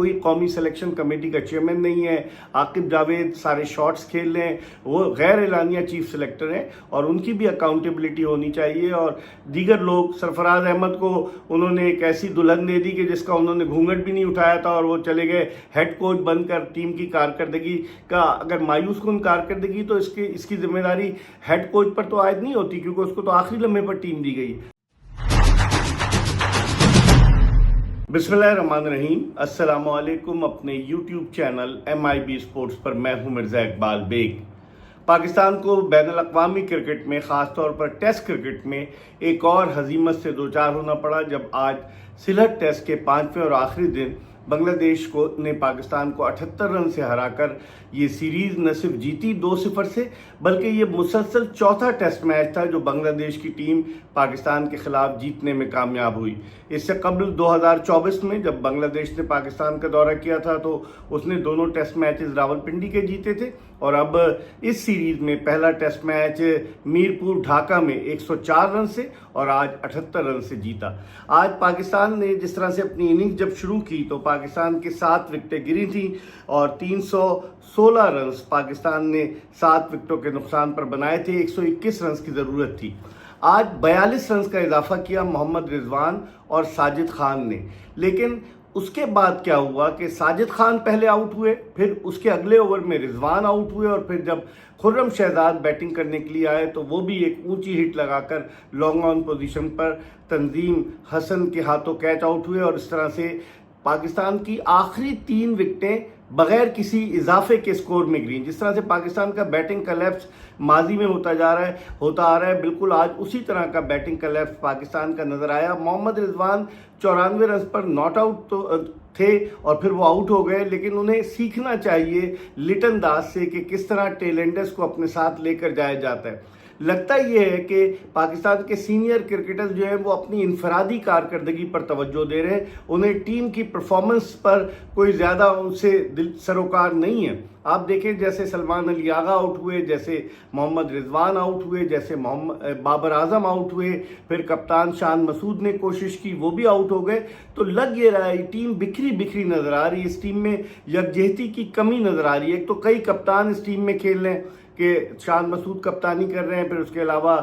کوئی قومی selection committee کا چیئرمین نہیں ہے. عاقب جاوید سارے شاٹس کھیل رہے ہیں, وہ غیر اعلانیہ چیف سلیکٹر ہیں اور ان کی بھی اکاؤنٹیبلٹی ہونی چاہیے. اور دیگر لوگ, سرفراز احمد کو انہوں نے ایک ایسی دلہن دے دی کہ جس کا انہوں نے گھونگھٹ بھی نہیں اٹھایا تھا اور وہ چلے گئے ہیڈ کوچ بن کر. ٹیم کی کارکردگی کا اگر مایوس کن کارکردگی تو اس کی ذمہ داری ہیڈ کوچ پر تو عائد نہیں ہوتی, کیونکہ اس کو تو آخری لمحے پر ٹیم دی گئی. بسم اللہ الرحمن الرحیم. السلام علیکم. اپنے یوٹیوب چینل MIB اسپورٹس پر میں ہوں مرزا اقبال بیگ. پاکستان کو بین الاقوامی کرکٹ میں, خاص طور پر ٹیسٹ کرکٹ میں ایک اور ہزیمت سے دوچار ہونا پڑا جب آج سلہٹ ٹیسٹ کے 5ویں اور آخری دن بنگلہ دیش نے پاکستان کو 78 رن سے ہرا کر یہ سیریز نہ صرف جیتی 2-0 سے, بلکہ یہ مسلسل چوتھا ٹیسٹ میچ تھا جو بنگلہ دیش کی ٹیم پاکستان کے خلاف جیتنے میں کامیاب ہوئی. اس سے قبل 2024 میں جب بنگلہ دیش نے پاکستان کا دورہ کیا تھا تو اس نے دونوں ٹیسٹ میچز راولپنڈی کے جیتے تھے, اور اب اس سیریز میں پہلا ٹیسٹ میچ میرپور ڈھاکہ میں 104 رن سے اور آج 78 رن سے جیتا. آج پاکستان نے جس طرح سے اپنی اننگز جب شروع کی تو پاکستان کے 7 وکٹیں گری تھیں اور 316 رنز پاکستان نے 7 وکٹوں کے نقصان پر بنائے تھے. 121 رنز کی ضرورت تھی. آج 42 رنز کا اضافہ کیا محمد رضوان اور ساجد خان نے, لیکن اس کے بعد کیا ہوا کہ ساجد خان پہلے آؤٹ ہوئے, پھر اس کے اگلے اوور میں رضوان آؤٹ ہوئے, اور پھر جب خرم شہزاد بیٹنگ کرنے کے لیے آئے تو وہ بھی ایک اونچی ہٹ لگا کر لانگ آن پوزیشن پر تنظیم حسن کے ہاتھوں کیچ آؤٹ ہوئے, اور اس طرح سے پاکستان کی آخری 3 وکٹیں بغیر کسی اضافے کے سکور میں گریں. جس طرح سے پاکستان کا بیٹنگ کلیپس ماضی میں ہوتا آ رہا ہے, بالکل آج اسی طرح کا بیٹنگ کلیپس پاکستان کا نظر آیا. محمد رضوان 94 رنز پر ناٹ آؤٹ تو تھے اور پھر وہ آؤٹ ہو گئے, لیکن انہیں سیکھنا چاہیے لٹن داس سے کہ کس طرح ٹیلنٹس کو اپنے ساتھ لے کر جایا جاتا ہے. لگتا یہ ہے کہ پاکستان کے سینئر کرکٹرز جو ہیں وہ اپنی انفرادی کارکردگی پر توجہ دے رہے ہیں, انہیں ٹیم کی پرفارمنس پر کوئی زیادہ ان سے سروکار نہیں ہے. آپ دیکھیں جیسے سلمان علی آغا آؤٹ ہوئے, جیسے محمد رضوان آؤٹ ہوئے, جیسے بابر اعظم آؤٹ ہوئے, پھر کپتان شان مسعود نے کوشش کی وہ بھی آؤٹ ہو گئے. تو لگ یہ رہا ہے ٹیم بکھری نظر آ رہی ہے, اس ٹیم میں یکجہتی کی کمی نظر آ رہی ہے. ایک تو کئی کپتان اس ٹیم میں کھیل رہے ہیں کہ شان مسعود کپتانی کر رہے ہیں, پھر اس کے علاوہ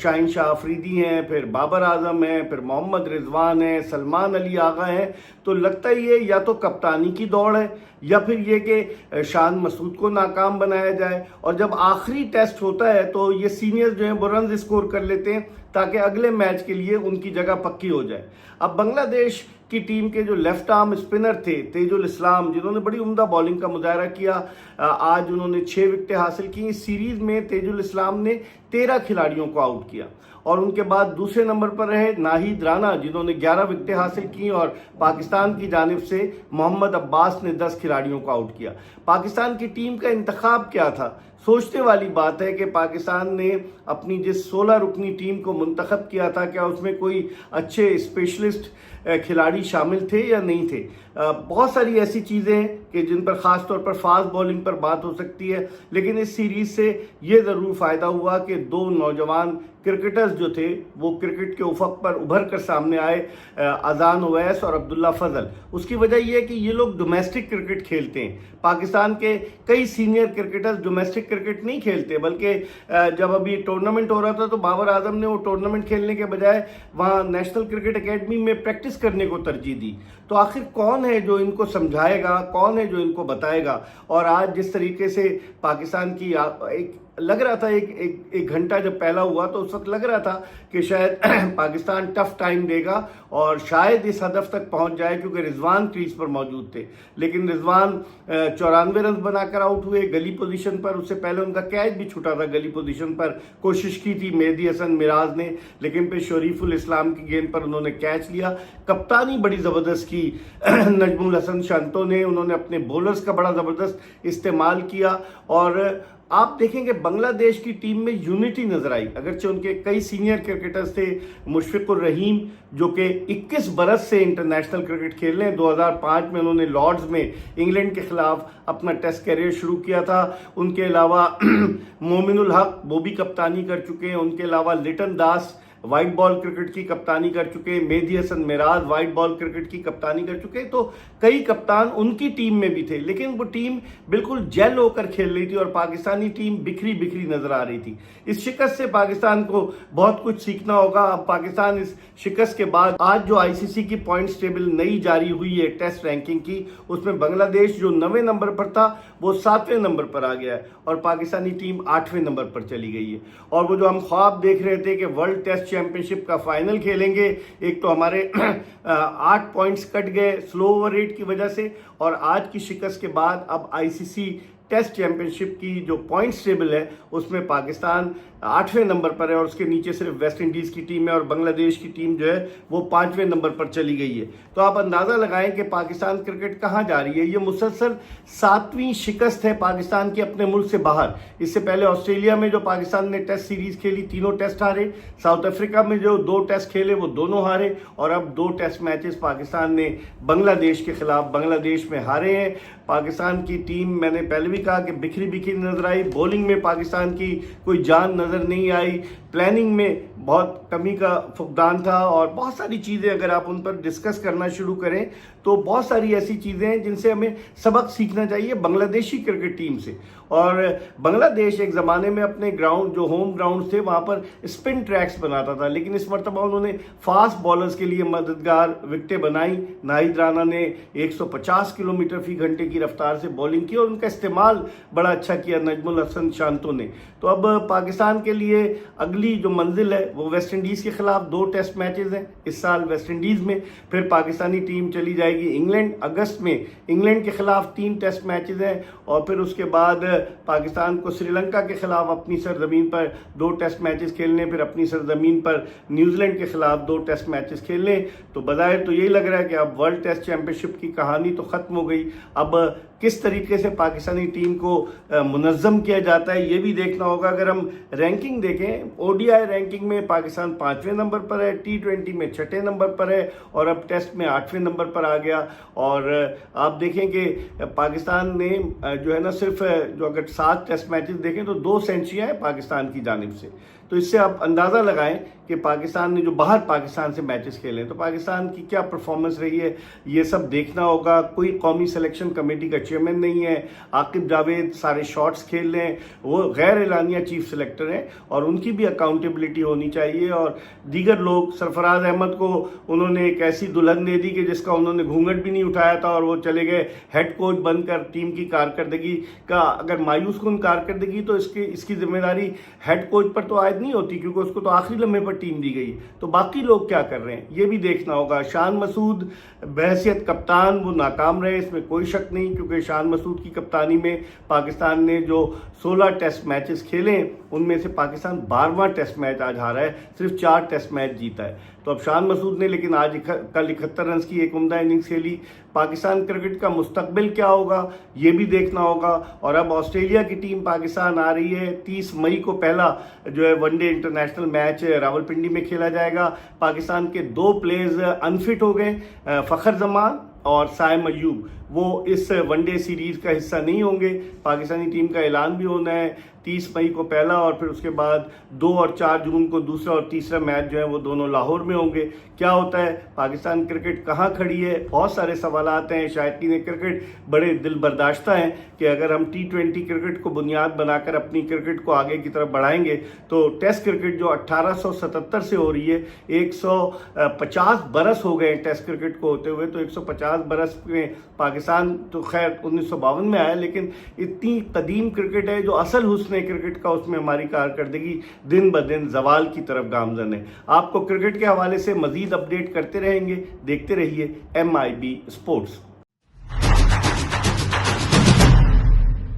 شاہین شاہ افریدی ہیں, پھر بابر اعظم ہیں, پھر محمد رضوان ہیں, سلمان علی آغا ہیں. تو لگتا یہ یا تو کپتانی کی دوڑ ہے یا پھر یہ کہ شان مسعود کو ناکام بنایا جائے, اور جب آخری ٹیسٹ ہوتا ہے تو یہ سینئر جو ہیں وہ رنز اسکور کر لیتے ہیں تاکہ اگلے میچ کے لیے ان کی جگہ پکی ہو جائے. اب بنگلہ دیش کی ٹیم کے جو لیفٹ آرم اسپنر تھے تیج الاسلام, جنہوں نے بڑی عمدہ بولنگ کا مظاہرہ کیا, آج انہوں نے 6 وکٹیں حاصل کی. اس سیریز میں تیج الاسلام نے 13 کھلاڑیوں کو آؤٹ کیا, اور ان کے بعد دوسرے نمبر پر رہے ناہید رانا جنہوں نے 11 وکٹیں حاصل کی, اور پاکستان کی جانب سے محمد عباس نے 10 کھلاڑیوں کو آؤٹ کیا. پاکستان کی ٹیم کا انتخاب کیا تھا؟ سوچنے والی بات ہے کہ پاکستان نے اپنی جس 16 رکنی ٹیم کو منتخب کیا تھا, کیا اس میں کوئی اچھے اسپیشلسٹ کھلاڑی شامل تھے یا نہیں تھے. بہت ساری ایسی چیزیں ہیں کہ جن پر خاص طور پر فاسٹ بولنگ پر بات ہو سکتی ہے, لیکن اس سیریز سے یہ ضرور فائدہ ہوا کہ 2 نوجوان کرکٹرز جو تھے وہ کرکٹ کے افق پر ابھر کر سامنے آئے, اذان اویس اور عبداللہ فضل. اس کی وجہ یہ ہے کہ یہ لوگ ڈومیسٹک کرکٹ کھیلتے ہیں. پاکستان کے کئی سینئر کرکٹرز ڈومیسٹک کرکٹ نہیں کھیلتے, بلکہ جب ابھی ٹورنامنٹ ہو رہا تھا تو بابر اعظم نے وہ ٹورنامنٹ کھیلنے کے بجائے وہاں نیشنل کرکٹ اکیڈمی میں پریکٹس کرنے کو ترجیح دی. تو آخر کون ہے جو ان کو سمجھائے گا, کون ہے جو ان کو بتائے گا؟ اور آج جس طریقے سے پاکستان کی لگ رہا تھا ایک گھنٹہ جب پہلا ہوا تو اس وقت لگ رہا تھا کہ شاید پاکستان ٹف ٹائم دے گا اور شاید اس ہدف تک پہنچ جائے, کیونکہ رضوان کریز پر موجود تھے. لیکن رضوان 94 رنز بنا کر آؤٹ ہوئے گلی پوزیشن پر. اس سے پہلے ان کا کیچ بھی چھوٹا تھا گلی پوزیشن پر, کوشش کی تھی مہدی حسن میراز نے, لیکن پھر شریف الاسلام کی گیند پر انہوں نے کیچ لیا. کپتانی بڑی زبردست کی نجم الحسن شانتو نے, انہوں نے اپنے بولرز کا بڑا زبردست استعمال کیا. اور آپ دیکھیں کہ بنگلہ دیش کی ٹیم میں یونٹی نظر آئی, اگرچہ ان کے کئی سینئر کرکٹرز تھے. مشفق الرحیم جو کہ 21 برس سے انٹرنیشنل کرکٹ کھیل رہے ہیں, 2005 میں انہوں نے لارڈز میں انگلینڈ کے خلاف اپنا ٹیسٹ کیریئر شروع کیا تھا. ان کے علاوہ مومن الحق وہ بھی کپتانی کر چکے ہیں. ان کے علاوہ Liton Das white ball cricket की कप्तानी कर चुके, Mehidy Hasan Miraz white ball cricket की कप्तानी कर चुके, तो कई कप्तान उनकी टीम में भी थे, लेकिन वो टीम बिल्कुल जेल होकर खेल रही थी और पाकिस्तानी टीम बिखरी बिखरी नजर आ रही थी। इस शिकस्त से पाकिस्तान को बहुत कुछ सीखना होगा। अब पाकिस्तान इस शिकस्त के बाद आज जो आईसीसी की पॉइंट्स टेबल नई जारी हुई है टेस्ट रैंकिंग की, उसमें बांग्लादेश जो 9वें नंबर पर था वो 7वें नंबर पर आ गया है और पाकिस्तानी टीम 8वें नंबर पर चली गई है। और वो जो हम ख्वाब देख रहे थे कि वर्ल्ड टेस्ट चैंपियनशिप का फाइनल खेलेंगे, एक तो हमारे 8 पॉइंट्स कट गए स्लो ओवर रेट की वजह से, और आज की शिकस्त के बाद अब आईसीसी टेस्ट चैंपियनशिप की जो पॉइंट्स टेबल है उसमें पाकिस्तान 8वें नंबर पर है और उसके नीचे सिर्फ वेस्ट इंडीज की टीम है और बांग्लादेश की टीम जो है वो 5वें नंबर पर चली गई है। तो आप अंदाजा लगाएं कि पाकिस्तान क्रिकेट कहां जा रही है। ये मुसलसल 7वीं शिकस्त है पाकिस्तान की अपने मुल्क से बाहर। इससे पहले ऑस्ट्रेलिया में जो पाकिस्तान ने टेस्ट सीरीज खेली, तीनों टेस्ट हारे। साउथ अफ्रीका में जो 2 टेस्ट खेले वो दोनों हारे, और अब 2 टेस्ट मैचेस पाकिस्तान ने बांग्लादेश के खिलाफ बांग्लादेश में हारे हैं। पाकिस्तान की टीम, मैंने पहले भी कहा कि बिखरी बिखरी नजर आई। बॉलिंग में पाकिस्तान की कोई जान नजर नहीं आई, प्लानिंग में बहुत कमी का फुकदान था, और बहुत सारी चीज़ें अगर आप उन पर डिस्कस करना शुरू करें तो बहुत सारी ऐसी चीज़ें हैं जिनसे हमें सबक सीखना चाहिए बांग्लादेशी क्रिकेट टीम से। और बांग्लादेश एक ज़माने में अपने ग्राउंड जो होम ग्राउंड थे वहाँ पर स्पिन ट्रैक्स बनाता था, लेकिन इस मरतबा उन्होंने फास्ट बॉलर्स के लिए मददगार विकटें बनाई। नाहिद राना ने 150 किलोमीटर फी घंटे की रफ्तार से बॉलिंग की और उनका इस्तेमाल बड़ा अच्छा किया नजमुल हसन शांतो ने। तो अब पाकिस्तान के लिए अगली जो मंजिल है वो वेस्ट इंडीज़ के खिलाफ 2 टेस्ट मैचेस हैं इस साल वेस्ट इंडीज़ में, फिर पाकिस्तानी टीम चली जाएगी इंग्लैंड। अगस्त में इंग्लैंड के खिलाफ 3 टेस्ट मैचेस हैं, और फिर उसके बाद पाकिस्तान को श्रीलंका के खिलाफ अपनी सरजमीन पर 2 टेस्ट मैचेस खेलने, फिर अपनी सरजमीन पर न्यूजीलैंड के खिलाफ 2 टेस्ट मैचेस खेलने। तो बज़ाहिर तो यही लग रहा है कि अब वर्ल्ड टेस्ट चैंपियनशिप की कहानी तो ख़त्म हो गई। अब किस तरीके से पाकिस्तानी टीम को मुनज़्ज़म किया जाता है ये भी देखना होगा। अगर हम रैंकिंग देखें, ओडीआई रैंकिंग में पाकिस्तान 5वें नंबर पर है, T20 में 6ठे नंबर पर है, और अब टेस्ट में 8वें नंबर पर आ गया। और आप देखें कि पाकिस्तान ने जो है ना, सिर्फ जो अगर 7 टेस्ट मैचेस देखें तो 2 सेंचुरियाँ हैं पाकिस्तान की जानिब से। तो इससे आप अंदाज़ा लगाएं कि पाकिस्तान ने जो बाहर पाकिस्तान से मैचेस खेले तो पाकिस्तान की क्या परफॉर्मेंस रही है, ये सब देखना होगा। कोई कौमी सिलेक्शन कमेटी का चेयरमैन नहीं है, आकिब जावेद सारे शॉट्स खेल रहे हैं, वो गैर एलानिया चीफ सेलेक्टर हैं और उनकी भी अकाउंटेबिलिटी होनी चाहिए। और दीगर लोग, सरफराज अहमद को उन्होंने एक ऐसी दुल्हन दे दी कि जिसका उन्होंने घूंघट भी नहीं उठाया था और वो चले गए हेड कोच बनकर। टीम की कारकर्दगी का अगर मायूस कुन कारकर्दगी तो इसकी जिम्मेदारी हेड कोच पर तो आयद नहीं होती, क्योंकि उसको तो आखिरी लम्हे पर टीम दी गई। तो बाकी लोग क्या कर रहे हैं ये भी देखना होगा। शान मसूद बहैसियत कप्तान वो नाकाम रहे, इसमें कोई शक नहीं, क्योंकि शान मसूद की कप्तानी में पाकिस्तान ने जो 16 टेस्ट मैचेस खेले उनमें से पाकिस्तान 12वां टेस्ट मैच आज हारा है, सिर्फ 4 टेस्ट मैच जीता है। तो अब शान मसूद ने लेकिन आज कल 71 रन की एक उम्दा इनिंग्स खेली। पाकिस्तान क्रिकेट का मुस्तकबिल क्या होगा ये भी देखना होगा। और अब ऑस्ट्रेलिया की टीम पाकिस्तान आ रही है, 30 मई को पहला जो है वनडे इंटरनेशनल मैच रावलपिंडी में खेला जाएगा। पाकिस्तान के 2 प्लेयर्स अनफिट हो गए, फ़खर जमान और साइम अयूब, वो इस वनडे सीरीज का हिस्सा नहीं होंगे। पाकिस्तानी टीम का ऐलान भी होना है 30 मई को पहला, और फिर उसके बाद 2 और 4 जून को दूसरा और तीसरा मैच जो है वो दोनों लाहौर में होंगे। क्या होता है, पाकिस्तान क्रिकेट कहाँ खड़ी है, बहुत सारे सवालात हैं। शायकीन क्रिकेट बड़े दिल बर्दाश्ता हैं कि अगर हम T20 क्रिकेट को बुनियाद बनाकर अपनी क्रिकेट को आगे की तरफ बढ़ाएंगे तो टेस्ट क्रिकेट जो 1877 से हो रही है, 150 बरस हो गए टेस्ट क्रिकेट को होते हुए, तो 150 बरस में पाकिस्तान तो खैर 1952 में आया, लेकिन इतनी कदीम क्रिकेट है जो असल हुस्न क्रिकेट का, उसमें हमारी कारकर्दगी दिन ब दिन जवाल की तरफ गामजन है। आपको क्रिकेट के हवाले से मजीद अपडेट करते रहेंगे, देखते रहिए MIB स्पोर्ट्स।